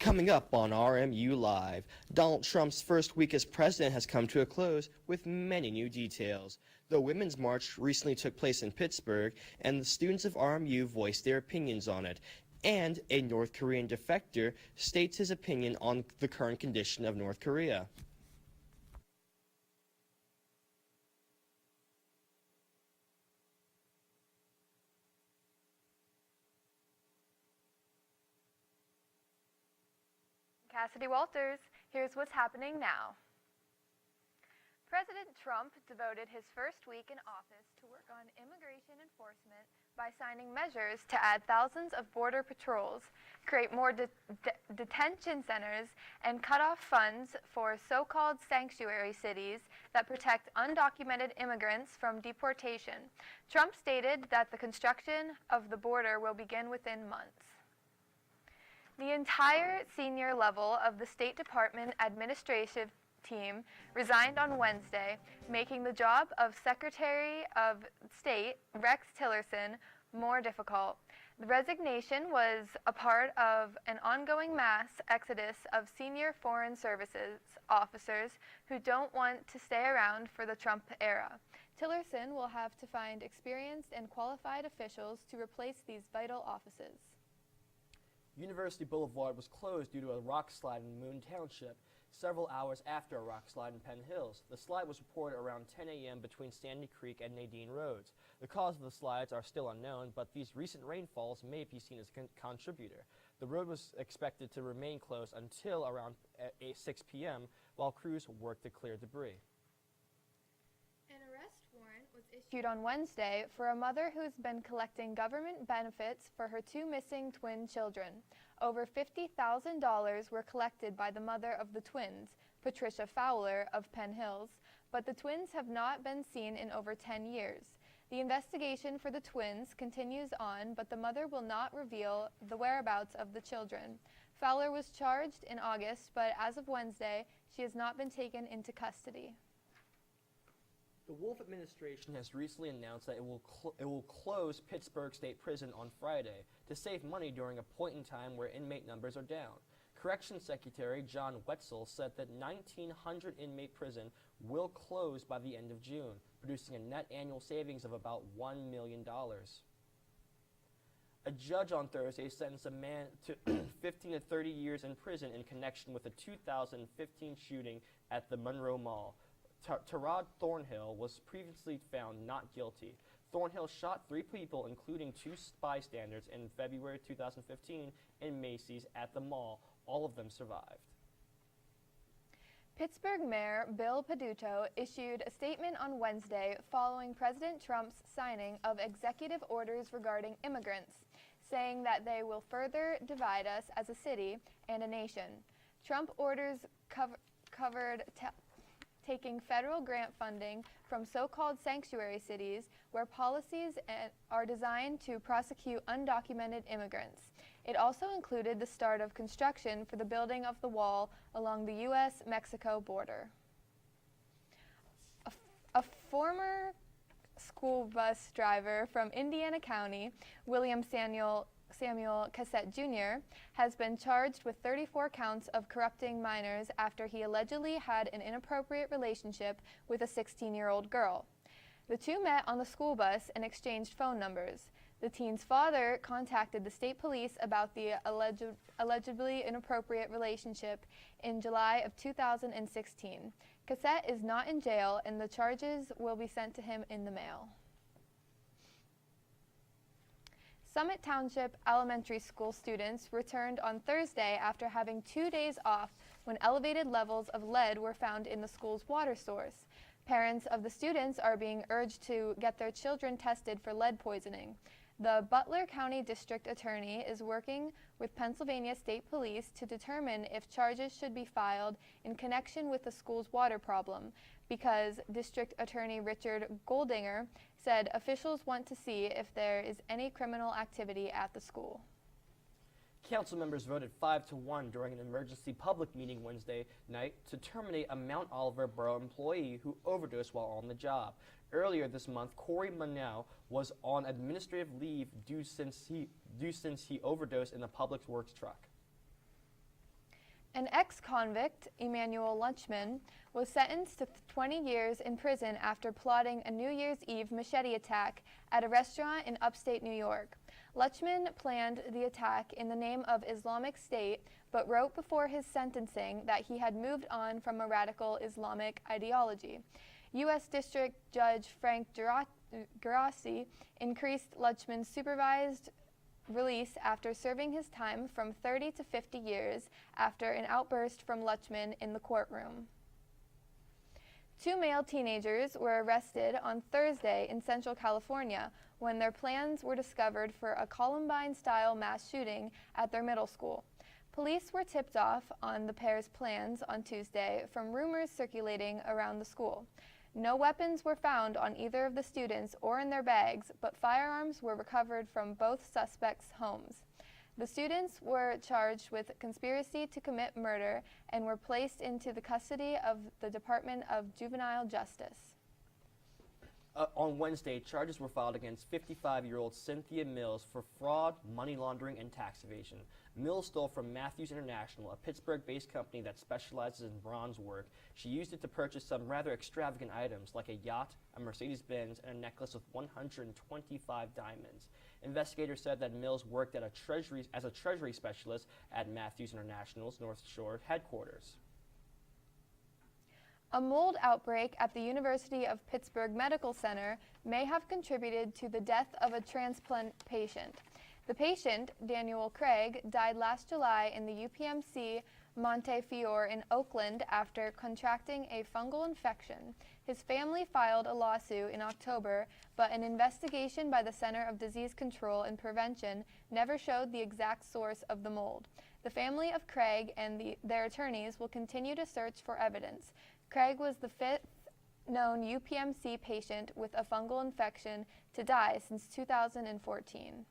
Coming up on RMU Live, Donald Trump's first week as president has come to a close with many new details. The Women's March recently took place in Pittsburgh, and the students of RMU voiced their opinions on it. And a North Korean defector states his opinion on the current condition of North Korea. Cassidy Walters, here's what's happening now. President Trump devoted his first week in office to work on immigration enforcement by signing measures to add thousands of border patrols, create more detention centers, and cut off funds for so-called sanctuary cities that protect undocumented immigrants from deportation. Trump stated that the construction of the border will begin within months. The entire senior level of the State Department administrative team resigned on Wednesday, making the job of Secretary of State Rex Tillerson more difficult. The resignation was a part of an ongoing mass exodus of senior foreign services officers who don't want to stay around for the Trump era. Tillerson will have to find experienced and qualified officials to replace these vital offices. University Boulevard was closed due to a rock slide in Moon Township several hours after a rock slide in Penn Hills. The slide was reported around 10 a.m. between Sandy Creek and Nadine Roads. The cause of the slides are still unknown, but these recent rainfalls may be seen as a contributor. The road was expected to remain closed until around 6 p.m. while crews worked to clear debris. An arrest warrant was issued on Wednesday for a mother who's been collecting government benefits for her two missing twin children. Over $50,000 were collected by the mother of the twins, Patricia Fowler of Penn Hills, but the twins have not been seen in over 10 years. The investigation for the twins continues on, but the mother will not reveal the whereabouts of the children. Fowler was charged in August, but as of Wednesday, she has not been taken into custody. The Wolf administration has recently announced that it will close Pittsburgh State Prison on Friday to save money during a point in time where inmate numbers are down. Corrections Secretary John Wetzel said that 1,900 inmate prison will close by the end of June, producing a net annual savings of about $1 million. A judge on Thursday sentenced a man to 15 to 30 years in prison in connection with the 2015 shooting at the Monroe Mall. Terod Thornhill was previously found not guilty. Thornhill shot 3 people, including 2 bystanders, in February 2015 in Macy's at the mall. All of them survived. Pittsburgh Mayor Bill Peduto issued a statement on Wednesday following President Trump's signing of executive orders regarding immigrants, saying that they will further divide us as a city and a nation. Trump orders covered taking federal grant funding from so-called sanctuary cities where policies are designed to prosecute undocumented immigrants. It also included the start of construction for the building of the wall along the U.S.-Mexico border. A former school bus driver from Indiana County, William Samuel Cassette Jr., has been charged with 34 counts of corrupting minors after he allegedly had an inappropriate relationship with a 16-year-old girl. The two met on the school bus and exchanged phone numbers. The teen's father contacted the state police about the allegedly inappropriate relationship in July of 2016. Cassette is not in jail, and the charges will be sent to him in the mail. Summit Township Elementary School students returned on Thursday after having 2 days off when elevated levels of lead were found in the school's water source. Parents of the students are being urged to get their children tested for lead poisoning. The Butler County District Attorney is working with Pennsylvania State Police to determine if charges should be filed in connection with the school's water problem, because District Attorney Richard Goldinger said officials want to see if there is any criminal activity at the school. Council members voted 5-1 during an emergency public meeting Wednesday night to terminate a Mount Oliver Borough employee who overdosed while on the job. Earlier this month, Corey Manow was on administrative leave due since he overdosed in a public works truck. An ex-convict, Emmanuel Lunchman, was sentenced to 20 years in prison after plotting a New Year's Eve machete attack at a restaurant in upstate New York. Lunchman planned the attack in the name of Islamic State, but wrote before his sentencing that he had moved on from a radical Islamic ideology. U.S. District Judge Frank Gerasi increased Lunchman's supervised release after serving his time from 30 to 50 years after an outburst from Lunchman in the courtroom. 2 male teenagers were arrested on Thursday in Central California when their plans were discovered for a Columbine-style mass shooting at their middle school. Police were tipped off on the pair's plans on Tuesday from rumors circulating around the school. No weapons were found on either of the students or in their bags, but firearms were recovered from both suspects' homes. The students were charged with conspiracy to commit murder and were placed into the custody of the Department of Juvenile Justice. On Wednesday, charges were filed against 55-year-old Cynthia Mills for fraud, money laundering, and tax evasion. Mills stole from Matthews International, a Pittsburgh-based company that specializes in bronze work. She used it to purchase some rather extravagant items like a yacht, a Mercedes-Benz, and a necklace with 125 diamonds. Investigators said that Mills worked as a treasury specialist at Matthews International's North Shore headquarters. A mold outbreak at the University of Pittsburgh Medical Center may have contributed to the death of a transplant patient. The patient, Daniel Craig, died last July in the UPMC Montefiore in Oakland after contracting a fungal infection. His family filed a lawsuit in October, but an investigation by the Center of Disease Control and Prevention never showed the exact source of the mold. The family of Craig and their attorneys will continue to search for evidence. Craig was the 5th known UPMC patient with a fungal infection to die since 2014.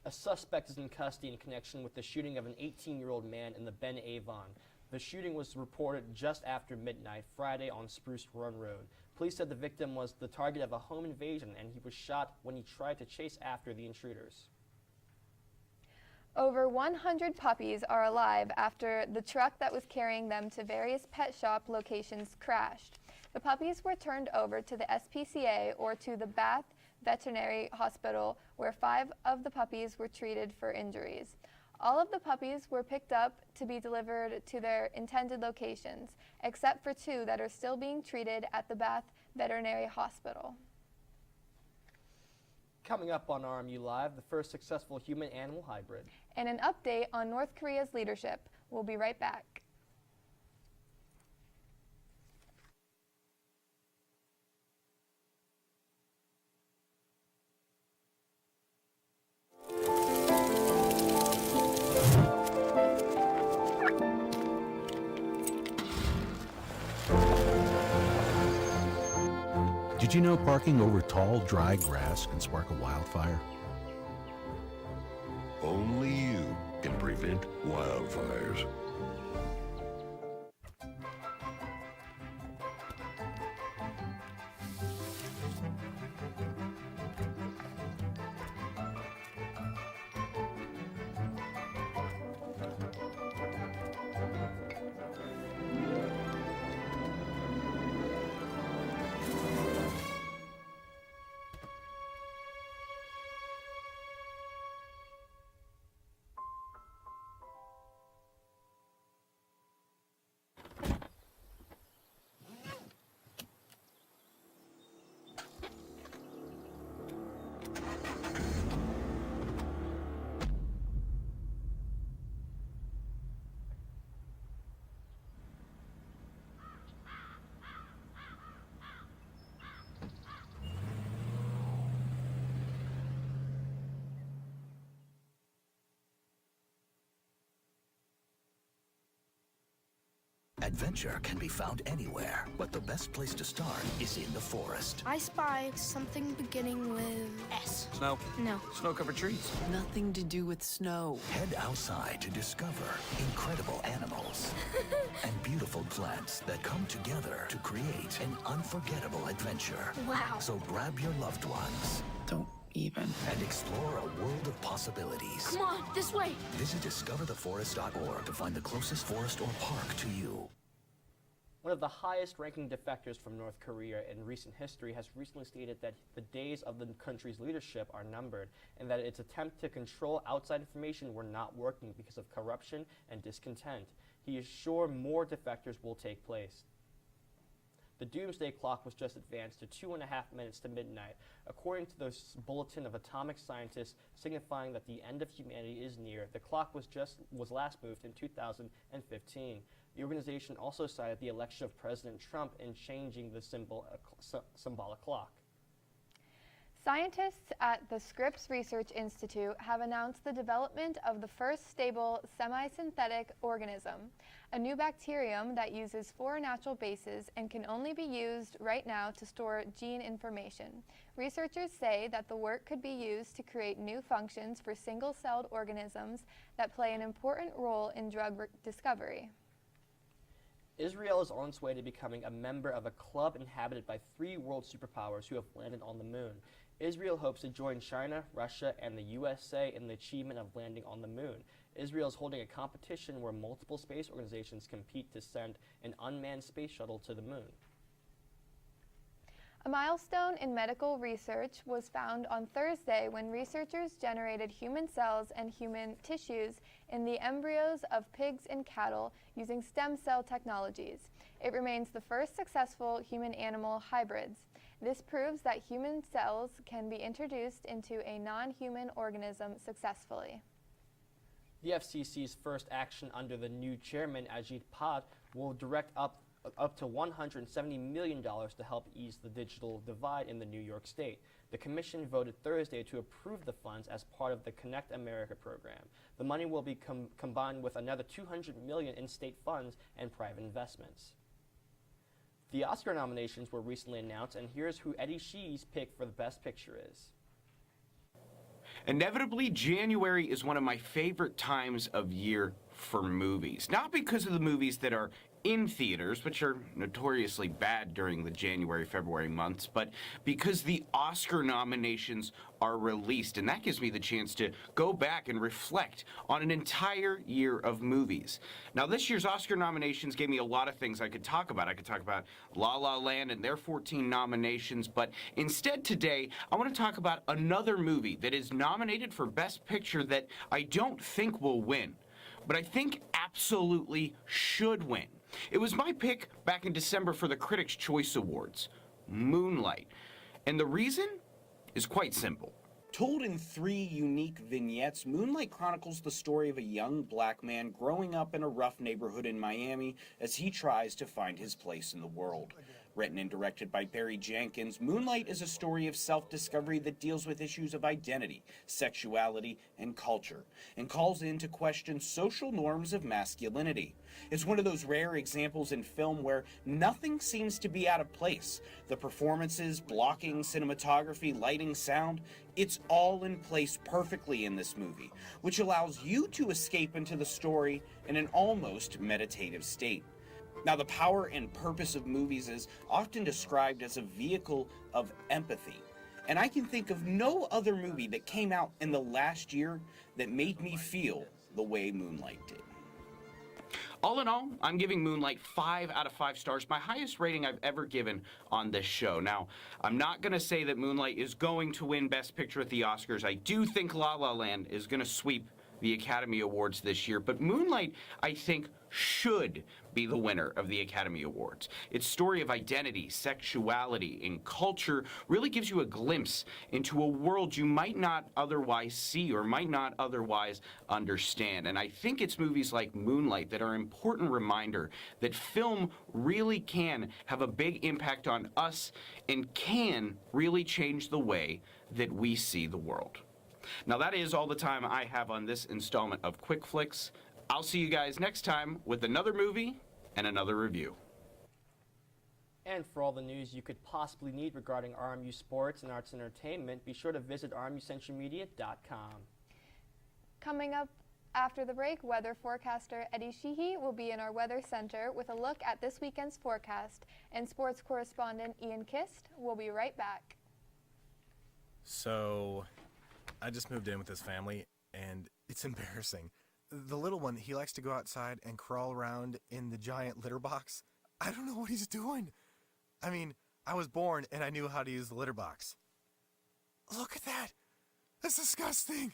A suspect is in custody in connection with the shooting of an 18-year-old man in the Ben Avon. The shooting was reported just after midnight Friday on Spruce Run Road. Police said the victim was the target of a home invasion and he was shot when he tried to chase after the intruders. Over 100 puppies are alive after the truck that was carrying them to various pet shop locations crashed. The puppies were turned over to the SPCA or to the Bath Veterinary Hospital, where 5 of the puppies were treated for injuries. All of the puppies were picked up to be delivered to their intended locations, except for 2 that are still being treated at the Bath Veterinary Hospital. Coming up on RMU Live, the first successful human-animal hybrid. And an update on North Korea's leadership. We'll be right back. Did you know parking over tall, dry grass can spark a wildfire? Only you can prevent wildfires. Adventure can be found anywhere, but the best place to start is in the forest. I spy something beginning with S. Snow? No. Snow-covered trees. Nothing to do with snow. Head outside to discover incredible animals and beautiful plants that come together to create an unforgettable adventure. Wow. So grab your loved ones. Don't even. And explore a world of possibilities. Come on, this way. Visit discovertheforest.org to find the closest forest or park to you. One of the highest-ranking defectors from North Korea in recent history has recently stated that the days of the country's leadership are numbered and that its attempt to control outside information were not working because of corruption and discontent. He is sure more defectors will take place. The doomsday clock was just advanced to 2.5 minutes to midnight, according to the Bulletin of Atomic Scientists, signifying that the end of humanity is near. The clock was last moved in 2015. The organization also cited the election of President Trump in changing the symbolic clock. Scientists at the Scripps Research Institute have announced the development of the first stable semi-synthetic organism, a new bacterium that uses 4 natural bases and can only be used right now to store gene information. Researchers say that the work could be used to create new functions for single-celled organisms that play an important role in drug discovery. Israel is on its way to becoming a member of a club inhabited by 3 world superpowers who have landed on the moon. Israel hopes to join China, Russia, and the USA in the achievement of landing on the moon. Israel is holding a competition where multiple space organizations compete to send an unmanned space shuttle to the moon. A milestone in medical research was found on Thursday when researchers generated human cells and human tissues in the embryos of pigs and cattle using stem cell technologies. It remains the first successful human-animal hybrids. This proves that human cells can be introduced into a non-human organism successfully. The FCC's first action under the new chairman, Ajit Pai, will direct up to $170 million to help ease the digital divide in the New York state. The commission voted Thursday to approve the funds as part of the Connect America program. The money will be combined with another $200 million in state funds and private investments. The Oscar nominations were recently announced, and here's who Eddie Shee's pick for the Best Picture is. Inevitably, January is one of my favorite times of year for movies. Not because of the movies that are in theaters, which are notoriously bad during the January-February months, but because the Oscar nominations are released, and that gives me the chance to go back and reflect on an entire year of movies. Now, this year's Oscar nominations gave me a lot of things I could talk about. I could talk about La La Land and their 14 nominations, but instead today, I want to talk about another movie that is nominated for Best Picture that I don't think will win, but I think absolutely should win. It was my pick back in December for the Critics' Choice Awards, Moonlight. And the reason is quite simple. Told in 3 unique vignettes, Moonlight chronicles the story of a young black man growing up in a rough neighborhood in Miami as he tries to find his place in the world. Written and directed by Barry Jenkins, Moonlight is a story of self-discovery that deals with issues of identity, sexuality, and culture, and calls into question social norms of masculinity. It's one of those rare examples in film where nothing seems to be out of place. The performances, blocking, cinematography, lighting, sound, it's all in place perfectly in this movie, which allows you to escape into the story in an almost meditative state. Now, the power and purpose of movies is often described as a vehicle of empathy, and I can think of no other movie that came out in the last year that made me feel the way Moonlight did. All in all, I'm giving Moonlight 5 out of 5 stars, my highest rating I've ever given on this show. Now, I'm not going to say that Moonlight is going to win Best Picture at the Oscars. I do think La La Land is going to sweep the Academy Awards this year, but Moonlight, I think, should be the winner of the Academy Awards. Its story of identity, sexuality, and culture really gives you a glimpse into a world you might not otherwise see or might not otherwise understand. And I think it's movies like Moonlight that are an important reminder that film really can have a big impact on us and can really change the way that we see the world. Now, that is all the time I have on this installment of Quick Flicks. I'll see you guys next time with another movie and another review. And for all the news you could possibly need regarding RMU sports and arts and entertainment, be sure to visit rmucentralmedia.com. Coming up after the break, weather forecaster Eddie Sheehy will be in our weather center with a look at this weekend's forecast, and sports correspondent Ian Kist will be right back. So, I just moved in with his family, and it's embarrassing. The little one, he likes to go outside and crawl around in the giant litter box. I don't know what he's doing. I mean, I was born and I knew how to use the litter box. Look at that! That's disgusting!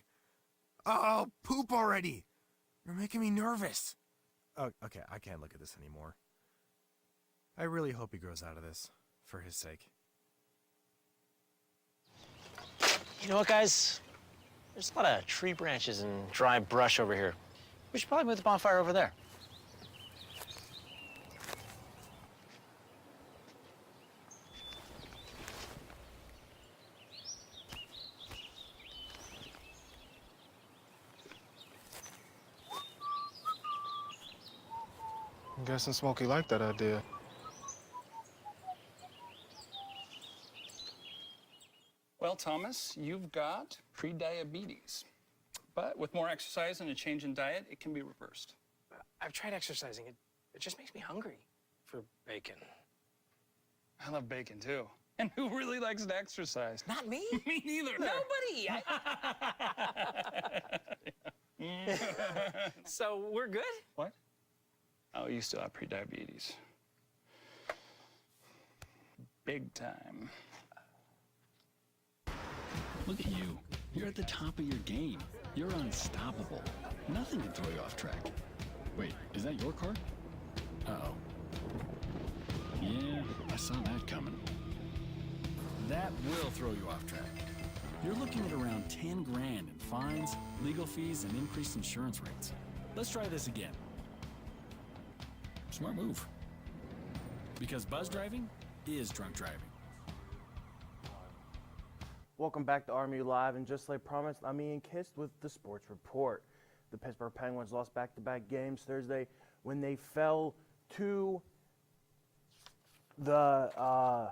Oh, poop already! You're making me nervous. Oh, okay, I can't look at this anymore. I really hope he grows out of this, for his sake. You know what, guys? There's a lot of tree branches and dry brush over here. We should probably move the bonfire over there. I'm guessing Smokey liked that idea. Well, Thomas, you've got pre-diabetes. But with more exercise and a change in diet, it can be reversed. I've tried exercising. It just makes me hungry for bacon. I love bacon, too. And who really likes to exercise? Not me. Me neither. Nobody. So we're good? What? Oh, you still have pre-diabetes. Big time. Look at you. You're at the top of your game. You're unstoppable. Nothing can throw you off track. Wait, is that your car? Uh-oh. Yeah, I saw that coming. That will throw you off track. You're looking at around 10 grand in fines, legal fees, and increased insurance rates. Let's try this again. Smart move. Because buzz driving is drunk driving. Welcome back to RMU Live, and just like promised, I'm Ian Kist with the Sports Report. The Pittsburgh Penguins lost back-to-back games Thursday when they fell to the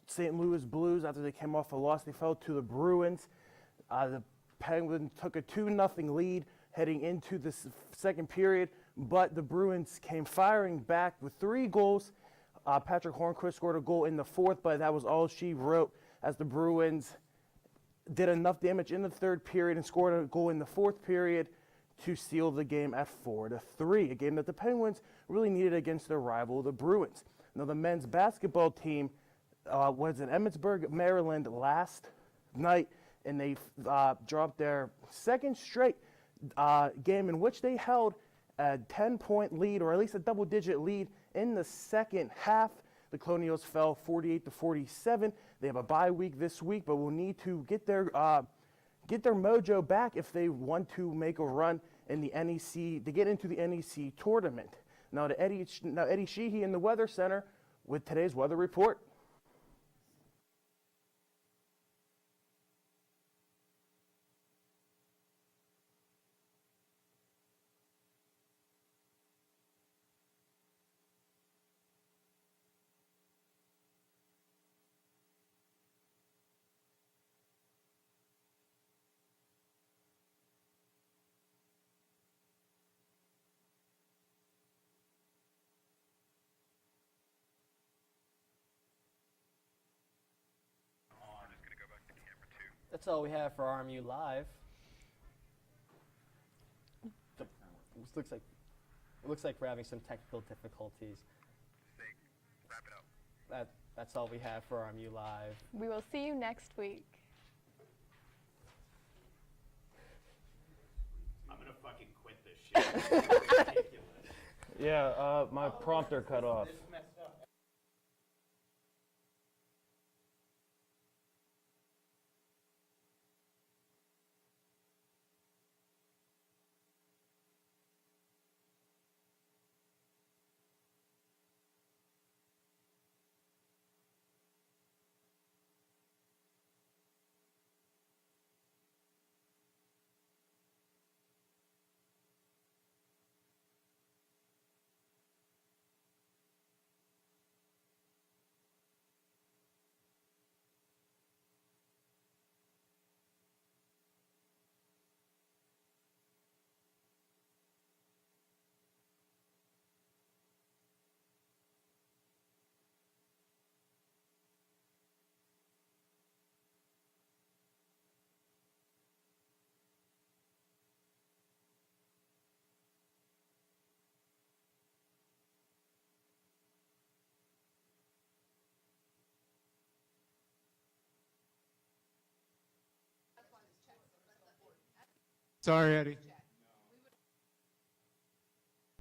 St. Louis Blues after they came off a loss. They fell to the Bruins. The Penguins took a 2-0 lead heading into the second period, but the Bruins came firing back with 3 goals. Patrick Hornquist scored a goal in the fourth, but that was all she wrote, as the Bruins did enough damage in the third period and scored a goal in the fourth period to seal the game at 4-3, a game that the Penguins really needed against their rival, the Bruins. Now, the men's basketball team was in Emmitsburg, Maryland last night, and they dropped their second straight game in which they held a 10-point lead, or at least a double-digit lead, in the second half. The Colonials fell 48-47. They have a bye week this week, but will need to get their mojo back if they want to make a run in the NEC, to get into the NEC tournament. Now, Eddie Sheehy in the Weather Center with today's weather report. That's all we have for RMU Live. It looks like we're having some technical difficulties. Wrap it up. That's all we have for RMU Live. We will see you next week. I'm gonna fucking quit this shit. It's ridiculous. Yeah, my prompter cut off. Sorry, Eddie.